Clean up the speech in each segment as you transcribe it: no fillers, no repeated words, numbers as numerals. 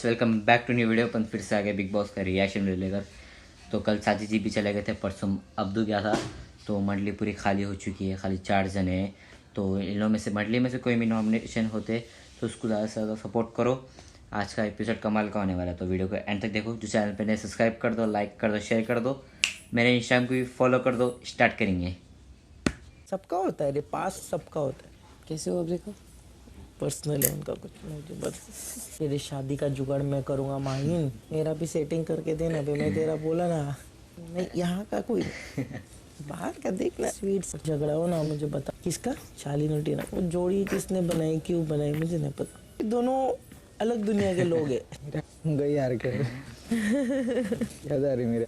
Welcome back to new video. अपन फिर से आ गए बिग बॉस का रिएक्शन लेकर। तो कल साजी जी भी चले गए थे, परसों अब्दू गया था। तो मंडली पूरी खाली हो चुकी है, खाली 4 जने हैं। तो इन लोगों में से मंडली में से कोई भी नॉमिनेशन होते तो उसको ज़्यादा से ज़्यादा सपोर्ट करो। आज का एपिसोड कमाल का होने वाला है, तो वीडियो को एंड तक देखो। जो चैनल पे नए सब्सक्राइब कर दो, लाइक कर दो, शेयर कर दो, मेरे इंस्टाग्राम को भी फॉलो कर दो। स्टार्ट करेंगे। सबका होता है रे, पास सबका होता है। कैसे हो? देखो पर्सनल है उनका, कुछ मुझे बस तेरी शादी का जुगाड़ मैं करूँगा माहिन, मेरा भी सेटिंग करके देना बे। मैं तेरा बोला ना, नहीं यहाँ का कोई बाहर का देखना। स्वीट झगड़ा हो ना, मुझे बता किसका? शालीन और टीना। वो जोड़ी किसने बनाई, क्यों बनाई, मुझे नहीं पता। दोनों अलग दुनिया के लोग हैं। गई यार क्या याद आ रही मेरे।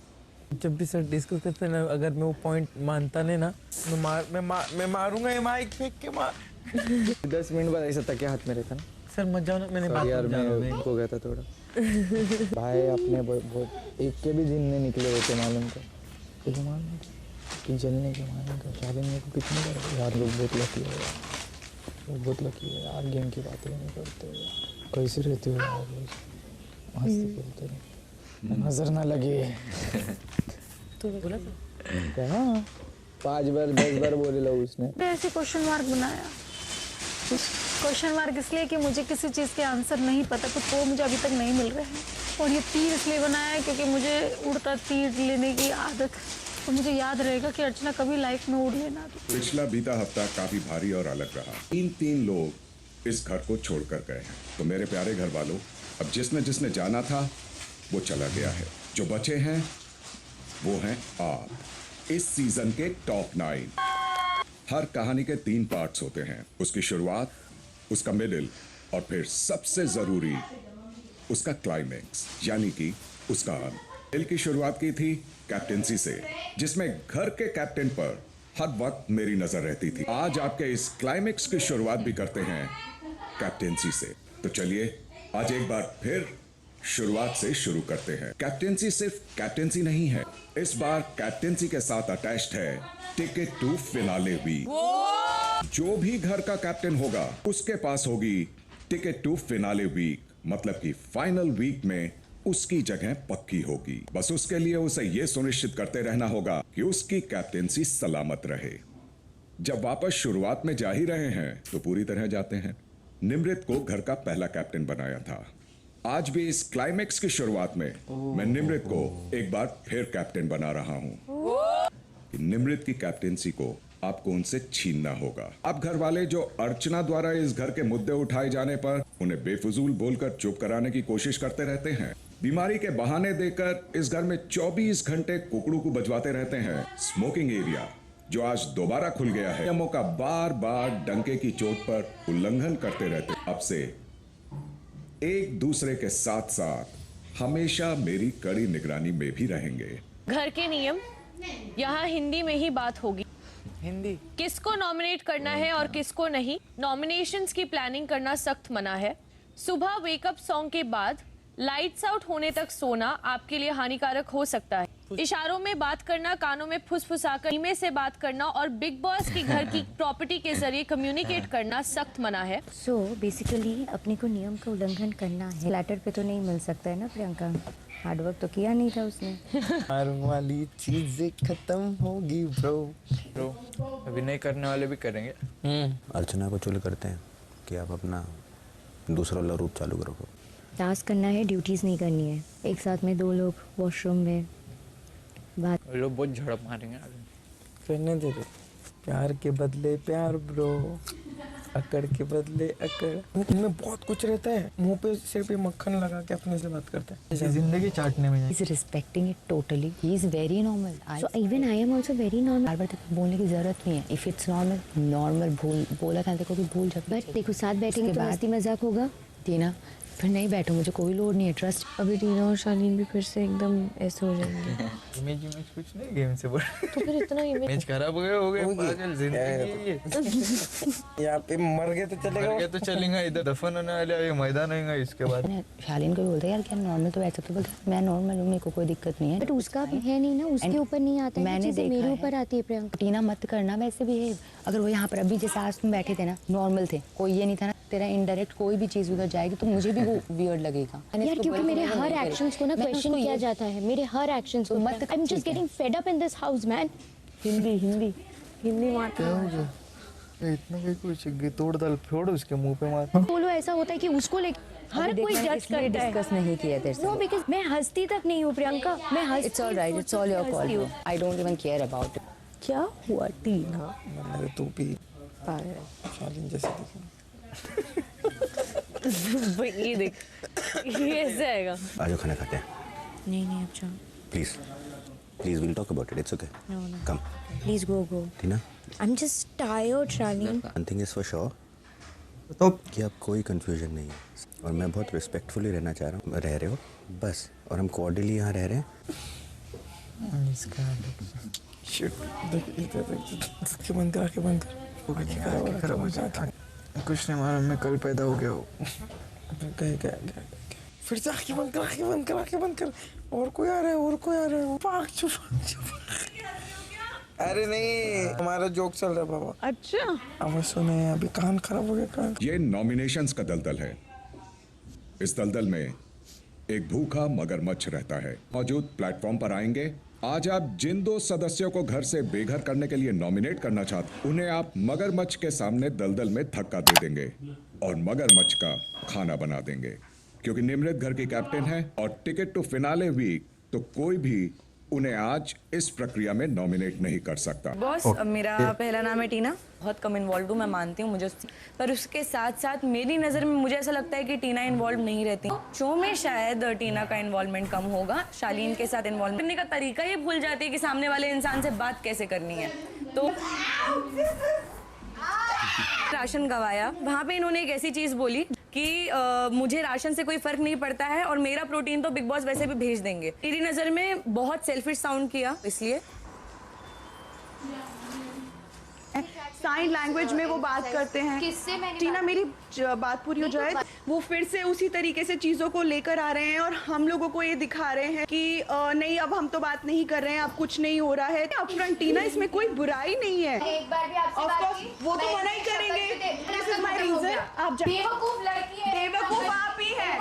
जब भी सर डिस्कस करते हैं ना, अगर मैं वो पॉइंट मानता नहीं ना, मैं मारूंगा ये माइक फेंक के मार। 10 मिनट बाद ऐसा तकिया हाथ में रहता ना। सर मत जाओ ना, मैंने बात यार समझा रहा हूँ मैं खो गया था थोड़ा। भाई अपने बहुत एक के भी दिन में निकले होते मालूम का कि जलने के मालूम का शादी मेरे को कितने बार यार लोग बहुत लकी है यार, लोग बहुत लकी है यार। गेम की बातें नहीं करते हो यार, कैसे रहते हो यार, मस्त खेलते हो, नजर ना लगे। तो बोला था क्या 5 बार 10 बार बोले लो उसने। ऐसे क्वेश्चन मार्क बनाया। क्वेश्चन मार्क इसलिए कि मुझे किसी चीज़ के आंसर नहीं पता, कुछ वो मुझे अभी तक नहीं मिल रहे हैं। और ये तीर इसलिए बनाया है क्योंकि मुझे उड़ता तीर लेने की आदत है, तो मुझे याद रहेगा कि अर्चना कभी लाइफ में उड़ लेना। पिछला बीता हफ्ता काफी भारी और अलग रहा। तीन लोग इस घर को छोड़कर गए हैं। तो मेरे प्यारे घर वालों, अब जिसने जिसने जाना था वो चला गया है। जो बचे हैं वो हैं आप। इस सीजन के टॉप 9। हर कहानी के 3 पार्ट्स होते हैं, उसकी शुरुआत, उसका मिडिल और फिर सबसे जरूरी उसका क्लाइमेक्स, यानी कि उसका अंत। दिल की शुरुआत की थी कैप्टेंसी से, जिसमें घर के कैप्टन पर हर वक्त मेरी नजर रहती थी। आज आपके इस क्लाइमेक्स की शुरुआत भी करते हैं कैप्टेंसी से। तो चलिए आज एक बार फिर शुरुआत से शुरू करते हैं। कैप्टेंसी सिर्फ कैप्टेंसी नहीं है, इस बार कैप्टेंसी के साथ अटैच्ड है टिकट टू फिनाले वीक। जो भी घर का कैप्टन होगा उसके पास होगी टिकट टू फिनाले वीक, मतलब कि फाइनल वीक में उसकी जगह पक्की होगी। बस उसके लिए उसे यह सुनिश्चित करते रहना होगा कि उसकी कैप्टेंसी सलामत रहे। जब वापस शुरुआत में जा ही रहे हैं तो पूरी तरह जाते हैं। निमृत को घर का पहला कैप्टन बनाया था। आज भी इस क्लाइमेक्स की शुरुआत में मैं निमृत को एक बार फिर कैप्टन बना रहा हूं। निमृत की कैप्टेंसी को आपको उनसे छीनना होगा। अब घर वाले जो अर्चना द्वारा इस घर के मुद्दे उठाए जाने पर उन्हें बेफिजूल बोलकर चुप कराने की कोशिश करते रहते हैं, बीमारी के बहाने देकर इस घर में 24 घंटे कुकड़ू को बजवाते रहते हैं। स्मोकिंग एरिया जो आज दोबारा खुल गया है, नियमों का बार बार डंके की चोट पर उल्लंघन करते रहते। अब से एक दूसरे के साथ साथ हमेशा मेरी कड़ी निगरानी में भी रहेंगे। घर के नियम, यहाँ हिंदी में ही बात होगी। हिंदी किसको नॉमिनेट करना है और किसको नहीं, नॉमिनेशंस की प्लानिंग करना सख्त मना है। सुबह वेकअप सॉन्ग के बाद लाइट्स आउट होने तक सोना आपके लिए हानिकारक हो सकता है। इशारों में बात करना, कानों में फुसफुसाकर धीमे से बात करना और बिग बॉस की घर की प्रॉपर्टी के जरिए कम्युनिकेट करना सख्त मना है। सो बेसिकली अपने को नियम का उल्लंघन करना है। फ्लैटर पे तो नहीं मिल सकता है ना प्रियंका, हार्डवर्क तो किया नहीं था उसने। हर वाली चीजें खत्म होगी ब्रो। अभिनय करने वाले भी करेंगे। अर्चना को चुल करते हैं कि आप अपना दूसरा वाला रूप चालू करो। टास्क करना है, ड्यूटीज नहीं करनी है। एक साथ में 2 लोग वॉशरूम में बात। लोग बहुत झड़प मारेंगे आगे। करने दे दे। प्यार के बदले प्यार ब्रो, अकड़ के बदले अकड़। इनमें बहुत कुछ रहता है, मुंह पे सिर्फ ये मक्खन लगा के अपने से बात करता है, जिंदगी चाटने में। He's respecting it totally. He is very normal. So even I am also very normal. बार-बार तेरे को बोलने की जरूरत नहीं है। If it's normal बोला था देखो कि भूल जा। बट देखो साथ बैठेंगे तो मस्ती मजाक होगा, टीना फिर नहीं बैठो, मुझे कोई लोड नहीं है, ट्रस्ट। अभी टीना और शालीन भी फिर से एकदम ऐसे हो जाएंगे। इमेज कुछ नहीं गेम से बोल। तो फिर इतना इमेज खराब हो गए पागल जिंदगी ये। यहाँ पे मर गए तो चलेगा, मर गए तो चलेगा, इधर दफन होने वाले ये मैदान होगा इसके बाद। शालीन को भी बोलते यार क्या नॉर्मल, तो वैसे तो बोलते मैं नॉर्मल हूँ, मेरे को कोई दिक्कत नहीं है। बट उसका भी है नहीं ना, उसके ऊपर नहीं आता है। मैंने देखा मेरे ऊपर आती है प्रियंका। टीना मत करना वैसे बिहेव। अगर वो यहाँ पर अभी जैसे आज तुम बैठे थे ना, नॉर्मल थे, कोई ये नहीं था ना, तेरा इनडायरेक्ट कोई भी चीज उधर जाएगी तो मुझे भी वो वियर्ड लगेगा यार, क्योंकि मेरे हर एक्शंस को ना क्वेश्चन किया जाता है, मेरे हर एक्शंस को मत। आई am just getting fed up in this house man. Hindi Hindi Hindi मार क्या हो गया? इतना भी कुछ तोड़ दाल फोड़ उसके मुंह पे मार। बोलो ऐसा होता है कि उसको लेकर हर कोई जज करता है। डिस्कस नहीं किया तेरे से। नो बिकॉज़ मैं हंसती तक नहीं हूँ प्रियंका, मैं हंसती। It's all right, it's all your call. I don't even care about it. क्या हुआ टीना? मतलब तू भी शालीन जैसे दिखे। ये देख, ये ऐसे आएगा। आज खाना खाते हैं। नहीं नहीं अच्छा please please will talk about it, it's okay. Come please go go. Tina, I am just tired Shaleen. One thing is for sure कि अब कोई कंफ्यूजन नहीं है और मैं बहुत रिस्पेक्टफुली रहना चाह रहा हूँ। रह रहे हो बस, और हम कॉर्डियली यहाँ रह रहे हैं। इसका शिट, देख इधर देख, आँखें बंद कर, आँखें बंद कर। खराब हो जाता है। कुछ नहीं मालूम, मैं कल पैदा हो गया हूँ। क्या फिर से आँखें बंद कर, आँखें बंद कर, आँखें बंद कर। और कोई आ रहा है, और कोई आ रहा है। पाक चुप। अरे नहीं, हमारा जोक चल रहा है बाबा। अच्छा अब सुने, अभी कान खराब हो गया कान। ये नॉमिनेशंस का दलदल है। इस दलदल में एक भूखा मगरमच्छ रहता है। मौजूद प्लेटफॉर्म पर आएंगे। आज आप जिन 2 सदस्यों को घर से बेघर करने के लिए नॉमिनेट करना चाहते, उन्हें आप मगरमच्छ के सामने दलदल में धक्का दे देंगे और मगरमच्छ का खाना बना देंगे। क्योंकि निमृत घर की कैप्टन है और टिकट टू फिनाले वीक, तो कोई भी उन्हें आज इस प्रक्रिया में नॉमिनेट नहीं कर सकता। बॉस, मेरा पहला नाम है टीना। बहुत कम इन्वॉल्व हूँ, मैं मानती हूँ मुझे, पर उसके साथ साथ मेरी नज़र में मुझे ऐसा लगता है कि टीना इन्वॉल्व नहीं रहती। शो में शायद टीना का इन्वॉल्वमेंट कम होगा। शालीन के साथ इन्वॉल्व करने का तरीका ये भूल जाती है कि सामने वाले इंसान से बात कैसे करनी है। तो राशन गवाया, वहाँ पे इन्होंने एक ऐसी चीज़ बोली कि मुझे राशन से कोई फर्क नहीं पड़ता है और मेरा प्रोटीन तो बिग बॉस वैसे भी भेज देंगे। मेरी नज़र में बहुत सेल्फिश साउंड किया, इसलिए साइन लैंग्वेज में वो बात करते हैं। टीना, मेरी बात पूरी हो जाए। वो फिर से उसी तरीके से चीज़ों को लेकर आ रहे हैं और हम लोगों को ये दिखा रहे हैं कि नहीं, अब हम तो बात नहीं कर रहे हैं, अब कुछ नहीं हो रहा है। अपफ्रंट टीना, इसमें कोई बुराई नहीं है। एक बार भी आपसे बात की, वो तो मना ही करेंगे। This is my reason. आप बेवकूफ लड़की है, बेवकूफ आप ही हैं।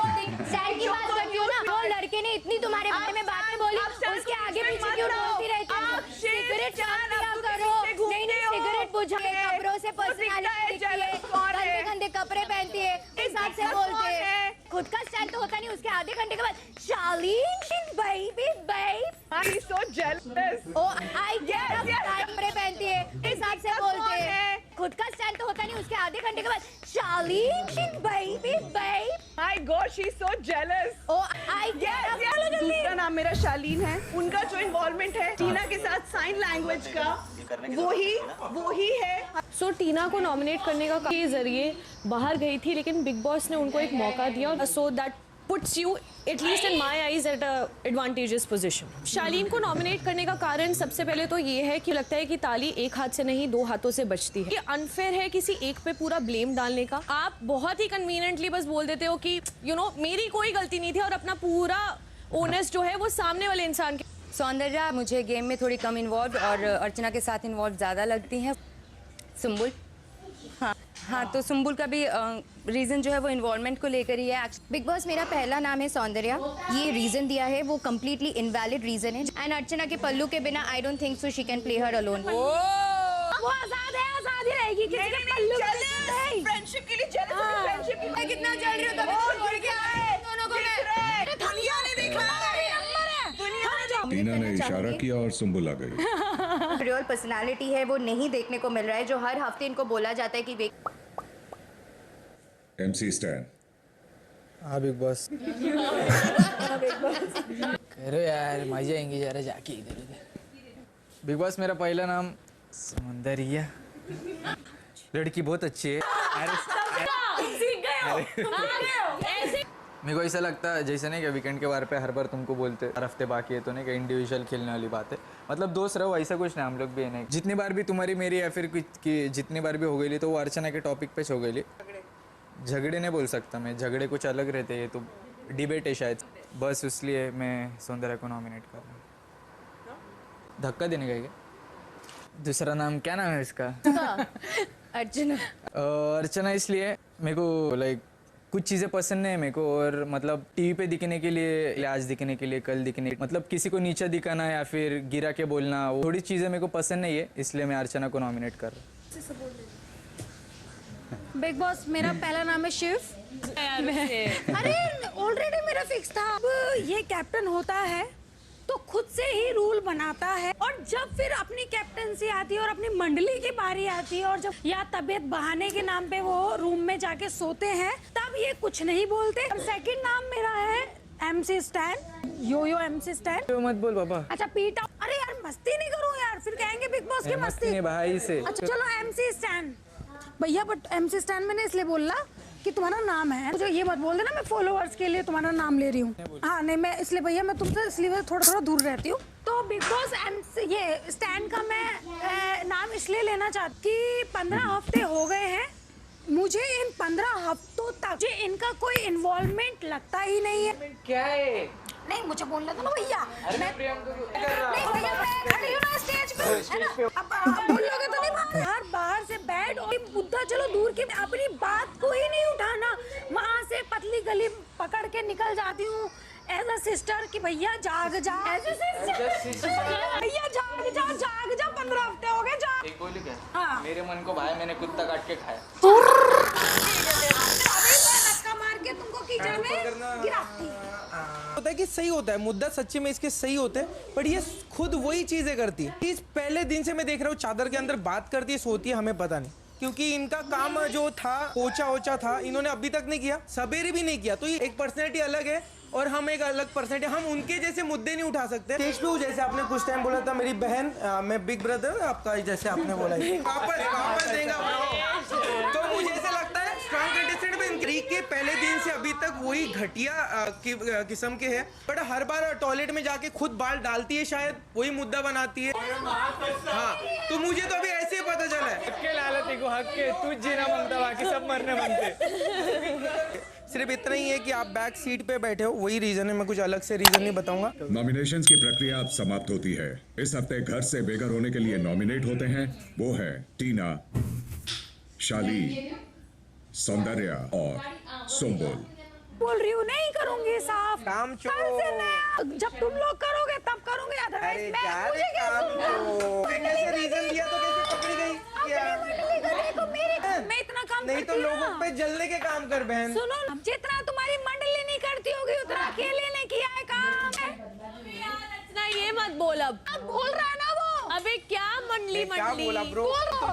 सैड की बात करती हो ना, वो लड़के ने इतनी तुम्हारे बारे में बातें बोली, उसके आगे पीछे क्यों बोलती रहती हो? सिगरेट बंद किया करो। नहीं नहीं, सिगरेट बुझा के कपड़ों से पर्सनालिटी दिखती है, गंदे गंदे कपड़े पहनती है, इस हाथ से बोलते हैं। खुद का स्टाइल तो होता नहीं, उसके आधे घंटे के बाद Shaleen baby babe, I am so jealous. Oh I get कपड़े पहनती है, इस हाथ से बोलते हैं। खुद का स्टाइल तो होता नहीं, उसके आधे घंटे के बाद Shaleen baby babe, my god, she is so jealous. Oh I get. दूसरा नाम मेरा शालीन है। उनका जो इन्वॉल्वमेंट है टीना के साथ साइन लैंग्वेज का, वो ही है। सो टीना को नॉमिनेट करने का के जरिए बाहर गई थी, लेकिन बिग बॉस ने उनको एक मौका दिया। So that puts you at least in my eyes at a advantageous position. शालीन को नॉमिनेट करने का कारण सबसे पहले तो ये है कि लगता है कि ताली एक हाथ से नहीं 2 हाथों से बजती है। ये अनफेयर है किसी एक पे पूरा ब्लेम डालने का। आप बहुत ही कन्वीनियंटली बस बोल देते हो कि यू नो मेरी कोई गलती नहीं थी और अपना पूरा ओनर्स जो है वो सामने वाले इंसान के। सौंदर्या मुझे गेम में थोड़ी कम इन्वॉल्व और अर्चना के साथ इन्वॉल्व ज़्यादा लगती हैं। सुम्बुल, हाँ तो सुम्बुल का भी रीज़न जो है वो इन्वॉल्वमेंट को लेकर ही है। बिग बॉस, मेरा पहला नाम है सौंदर्या। ये रीजन दिया है वो कम्प्लीटली इनवैलिड रीजन है। एंड अर्चना के पल्लू के बिना I don't think so she can play her alone. वो आजाद है, आजाद ही रहेगी। किसी के पल्लू के नहीं। फ्रेंडशिप के लिए जेलस है, फ्रेंडशिप के लिए कितना चल रही हो तभी छोड़ के आए दोनों को। मैं दुनिया ने देखा है, टीना ने इशारा किया और सुम्बुल आ गई। रियल पर्सनालिटी है वो नहीं देखने को मिल रहा है, जो हर हफ्ते इनको बोला जाता है कि वे MC स्टैन, हाँ बिग बॉस। करो यार, मजा आएंगे जरा जाके इधर उधर। बिग बॉस, मेरा पहला नाम सौंदर्या। लड़की बहुत अच्छी है। मेरे को ऐसा लगता है जैसे नहीं कि वीकेंड के बार पे हर बार तुमको बोलते हर हफ्ते बाकी है तो नहीं कि इंडिविजुअल खेलने वाली बात है। मतलब दोस्त रहो, ऐसा कुछ नहीं, हम लोग भी है नहीं। जितनी बार भी तुम्हारी मेरी या फिर कुछ की जितनी बार भी हो गई तो वो अर्चना के टॉपिक पे हो गई। झगड़े नहीं बोल सकता मैं, झगड़े कुछ अलग रहते हैं, तो डिबेट है शायद, बस इसलिए मैं सौंदर्या को नॉमिनेट कर रहा हूँ। धक्का देने का क्या? दूसरा नाम क्या नाम है इसका? अर्चना। अर्चना इसलिए मेरे को लाइक कुछ चीज़ें पसंद नहीं है मेरे को, और मतलब टीवी पे दिखने के लिए, आज दिखने के लिए, कल दिखने, मतलब किसी को नीचा दिखाना या फिर गिरा के बोलना, वो थोड़ी चीज़ें मेरे को पसंद नहीं है, इसलिए मैं अर्चना को नॉमिनेट कर रहा हूँ। बिग बॉस, मेरा पहला नाम है शिव। अरे ऑलरेडी मेरा फिक्स था। अब ये कैप्टन होता है तो खुद से ही रूल बनाता है, और जब फिर अपनी कैप्टनसी आती है और अपनी मंडली की बारी आती है, और जब या तबीयत बहाने के नाम पे वो रूम में जाके सोते हैं, तब ये कुछ नहीं बोलते। और सेकंड नाम मेरा है MC स्टैन, यो MC स्टैन। तो मत बोल बाबा। अच्छा पीटा, अरे यार मस्ती नहीं करूँ यार, फिर कहेंगे बिग बॉस की मस्ती नहीं भाई से। अच्छा चलो MC स्टैन भैया, बट MC स्टैन मैंने इसलिए बोला कि तुम्हारा नाम है, मुझे ये मत बोल देना मैं फॉलोअर्स के लिए तुम्हारा नाम ले रही हूँ। हाँ नहीं, मैं इसलिए भैया मैं तुमसे इसलिए थोड़ा दूर रहती हूँ। तो बिग बॉस MC ये स्टैंड का मैं नाम इसलिए लेना चाहती कि 15 हफ्ते हो गए हैं, मुझे इन 15 हफ्तों तक मुझे इनका कोई इन्वॉल्वमेंट लगता ही नहीं है। क्या है? नहीं मुझे बोलने दो ना भैया, नहीं भैया मैं खड़ी हूँ ना स्टेज पे, है ना? अब बोल लोगे तो नहीं यार, बाहर से बैठ और मुद्दा चलो दूर की, अपनी बात को ही नहीं उठाना, वहाँ से पतली गली पकड़ के निकल जाती हूँ एज अ सिस्टर कि भैया जाग जा, एज अ सिस्टर भैया जाग जा 15 हफ्ते हो गए जा। एक बोलूं क्या? हाँ। मेरे मन को भाई मैंने कुत्ता काट के खाया। धक्का मार के तुमको कीचड़ में गिराती। होता है कि सही होता है, मुद्दा सच्चे में इसके सही होते हैं, पर ये खुद वही चीजें करती है। इस पहले दिन से मैं देख रहा हूँ चादर के अंदर बात करती है, सोती है, हमें पता नहीं, क्योंकि इनका काम जो था ओचा था, इन्होंने अभी तक नहीं किया, सवेरे भी नहीं किया। तो ये एक पर्सनैलिटी अलग है और हम एक अलग पर्सनैलिटी, हम उनके जैसे मुद्दे नहीं उठा सकते। स्टेज पे वो जैसे आपने कुछ टाइम बोला था मेरी बहन, मैं बिग ब्रदर आपका, जैसे आपने बोला वापस देगा तो मुझे ऐसा लगता है स्ट्रॉन्ग कंटेस्टेंट में इनकी के पहले दिन से अभी तक वही घटिया किस्म के है, बट हर बार टॉयलेट में जाके खुद बाल डालती है, शायद वही मुद्दा बनाती है। हाँ तो मुझे तो अभी ऐसे ही पता चला है। हक के लालती को हक के, तू जीना मांगता, बाकी सब मरने मांगते। सिर्फ इतना ही है कि आप बैक सीट पे बैठे हो, वही रीजन है, मैं कुछ अलग से रीजन नहीं बताऊंगा। नॉमिनेशंस की प्रक्रिया अब समाप्त होती है। इस हफ्ते घर से बेघर होने के लिए नॉमिनेट होते हैं वो है टीना, शाली, सौंदर्या और सुम्बुल। बोल रही हूँ नहीं करूंगी साफ काम कल से मैं, जब तुम लोग करोगे तब करूंगी, अदरवाइज मैं मुझे क्या कैसे रीजन दिया तो कैसे पकड़ी गई क्या? मैं इतना काम नहीं तो लोगों पे जलने के काम कर बहन। सुनो, जितना तुम्हारी मंडली नहीं करती होगी उतना अकेले ने किया है काम है। ना ये मत बोल, अब बोल रहा है ना वो। अबे क्या मंडली क्या बोला ब्रो?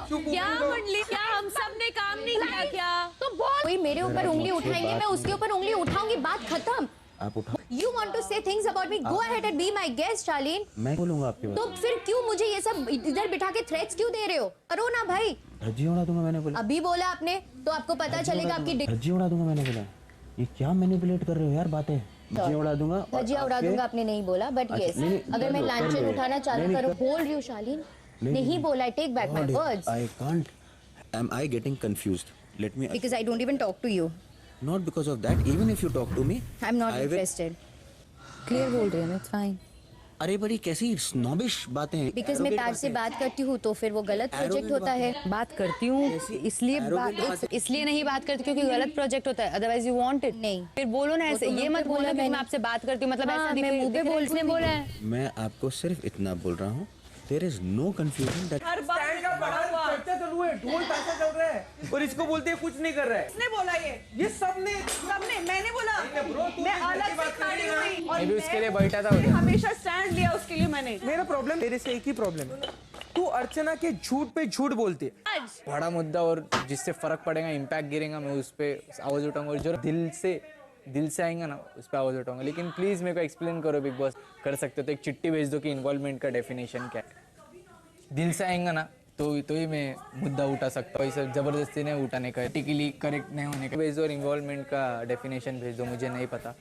क्या मंडली, क्या हम सब ने काम नहीं किया क्या? तो बोल, कोई मेरे ऊपर उंगली उठाएंगे, मैं उसके ऊपर उंगली उठाऊंगी, बात खत्म। आप उठाओ। You want to say things about me? Go ahead and be my guest, शालीन। मैं बोलूंगा आपकी बात। तो फिर क्यों मुझे ये सब इधर बिठा के थ्रेट्स क्यों दे रहे हो? करो ना भाई। धज्जी उड़ा दूंगा मैंने बोला। अभी बोला आपने तो आपको पता चलेगा आपकी धज्जी उड़ा दूंगा मैंने बोला। ये क्या मैनिपुलेट कर रहे हो यार बातें? धज्जी उड़ा दूंगा। धज्जियां उड़ा दूंगा आपने नहीं बोला, बट यस अगर मैं लांछन उठाना चालू करूं, बोल रही हूँ शालीन, नहीं बोला, I take back my words. I can't. Am I getting confused? Let me. Because I don't even talk to you. Not because of that. Even if you talk to me. I'm not I will- interested. Clear बोल रही हूँ, it's fine. अरे बड़ी कैसी snobbish बातें हैं। Because मैं प्यार से बात करती हूँ तो फिर वो गलत प्रोजेक्ट होता है। बात करती हूँ इसलिए नहीं बात करती क्योंकि गलत प्रोजेक्ट होता है, अदरवाइज यू वांट इट। नहीं फिर बोलो ना ऐसे, ये मत बोलो कि मैं आपसे बात करती हूँ, मतलब ऐसा मैं मुंह पे बोलने बोला है। मैं आपको सिर्फ इतना बोल रहा हूँ, there is no confusion that हर बात का बड़ा चर्चा चालू है, ढोल ताशा चल रहा है और इसको बोलते हैं कुछ नहीं कर रहा है। किसने बोला ये सबने मैंने बोला, मैं अलग से खड़ी हुई और मैं भी उसके लिए बैठा था मैंने हमेशा स्टैंड लिया उसके लिए। मैंने मेरा प्रॉब्लम तेरे से एक ही प्रॉब्लम है, तू अर्चना के झूठ पे झूठ बोलती है। बड़ा मुद्दा और जिससे फर्क पड़ेगा, इम्पैक्ट गिरेगा, मैं उस पे आवाज उठाऊंगा, और जो दिल से आएगा ना उस पर आवाज उठाऊंगा। लेकिन प्लीज मेरे को एक्सप्लेन करो बिग बॉस, कर सकते हो तो एक चिट्ठी भेज दो कि इन्वॉल्वमेंट का डेफिनेशन क्या है। दिल से आएगा ना तो ही मैं मुद्दा उठा सकता हूँ, ऐसा जबरदस्ती नहीं उठाने का, टिकली करेक्ट नहीं होने का। भेज दो और इन्वॉल्वमेंट का डेफिनेशन भेज दो, मुझे नहीं पता।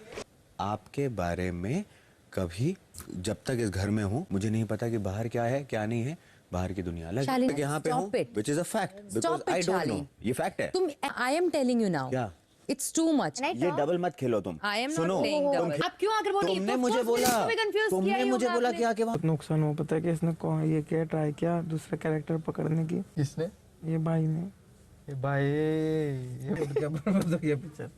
आपके बारे में कभी जब तक इस घर में हूँ मुझे नहीं पता कि बाहर क्या है क्या नहीं है, बाहर की दुनिया अलग। यहाँ पे हूँ, which is a fact, because I don't know। ये फैक्ट है। तुम I am telling you now। क्या? It's too much। ये डबल मत खेलो तुम। I am not सुनो, playing double। आप क्यों आकर बोल रही हो? तुमने मुझे बोला क्या बहुत नुकसान हुआ, पता है कि इसने ये क्या ट्राई किया दूसरा कैरेक्टर पकड़ने की। किसने? ये भाई ने। भाई ये क्या बर्बाद हो गया पिक्चर।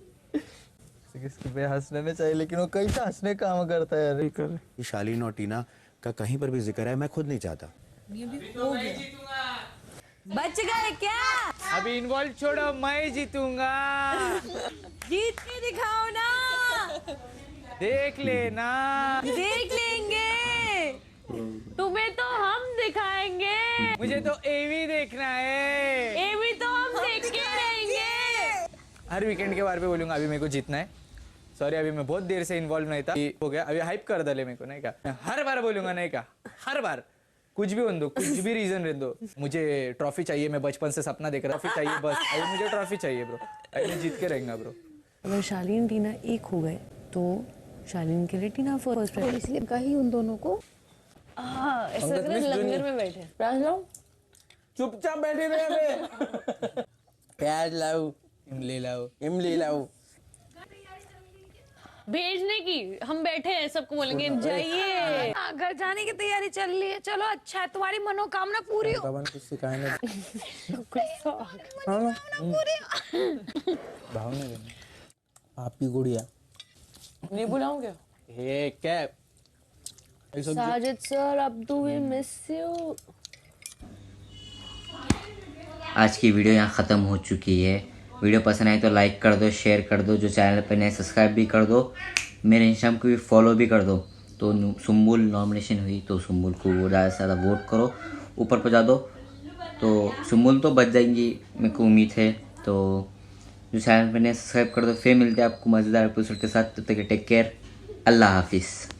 किसके पे हंसने नहीं चाहिए लेकिन वो कैसा हंसने काम करता है यार। शालीन और टीना का कहीं पर भी जिक्र है मैं खुद नहीं चाहता। बच गए क्या? अभी इन्वॉल्व छोड़ो, मैं जीतूंगा। जीत के दिखाओ ना। देख लेना। देख लेंगे। तुम्हें तो हम दिखाएंगे। मुझे तो एवी देखना है। एवी तो हम देख के रहेंगे। हर वीकेंड के बारे पे बोलूंगा अभी मेरे को जीतना है। सॉरी अभी मैं बहुत देर से इन्वॉल्व नहीं था, हो गया। अभी हाइप कर दले मेरे को, नहीं का हर बार बोलूंगा, नहीं का हर बार कुछ भी बन दो, कुछ भी रीजन रह दो, मुझे ट्रॉफी चाहिए। मैं बचपन से सपना देख रहा, ट्रॉफी चाहिए बस। अभी मुझे ट्रॉफी चाहिए ब्रो, अभी मैं जीत के रहेंगा ब्रो। अगर शालीन टीना एक हो गए तो शालीन के लिए टीना फर्स्ट प्रायोरिटी, इसलिए कही उन दोनों को। हाँ ऐसा लग रहा है लंगर में बैठे। प्याज लाओ, चुपचाप बैठे रहे। प्याज लाओ, इमली लाओ, इमली लाओ। भेजने की हम बैठे हैं, सबको बोलेंगे जाइए। घर जाने की तैयारी चल रही है। चलो अच्छा है, तुम्हारी मनोकामना पूरी हो। कवन कुछ सिखाए ना भाव नहीं देना। आपकी गुड़िया नहीं बुलाऊं क्या? ये क्या Sajid sir, Abdu we miss you. आज की वीडियो यहाँ ख़त्म हो चुकी है। वीडियो पसंद आए तो लाइक कर दो, शेयर कर दो, जो चैनल पर नए सब्सक्राइब भी कर दो, मेरे इंस्टाग्राम को भी फॉलो भी कर दो। तो सुम्बुल नॉमिनेशन हुई तो सुम्बुल को ज़्यादा से ज़्यादा वोट करो, ऊपर पहुँचा दो। तो सुम्बुल तो बच जाएंगी, मेरे को उम्मीद है। तो जो चैनल पर नए सब्सक्राइब कर दो। फिर मिलते हैं आपको मज़ेदार एपिसोड के साथ। तब तक टेक केयर, अल्लाह हाफिज़।